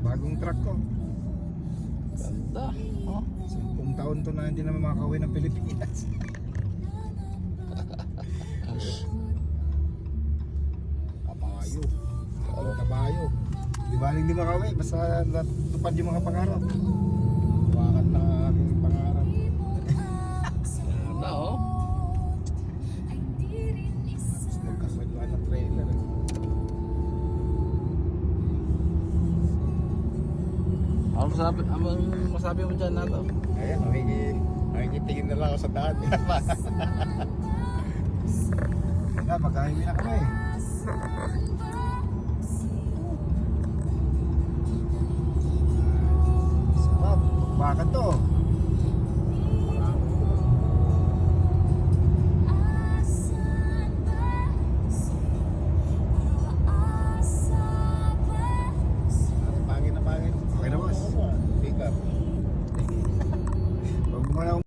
Bagong truck ko. Ganda. Oh. 10 taon to na hindi na makakauwi ng Pilipinas. Kabayo. Kabayo. Di ba hindi makauwi? Basta natupad yung mga pangarap. Wakan lang ang aking pangarap. Ganda oh. Nagkasweldoan ng trailer. Ano masabi mo dyan na to? Ayan, nakikitingin na lang ako sa daan. Kaya mag-highway na kami. Sarap, bakit to?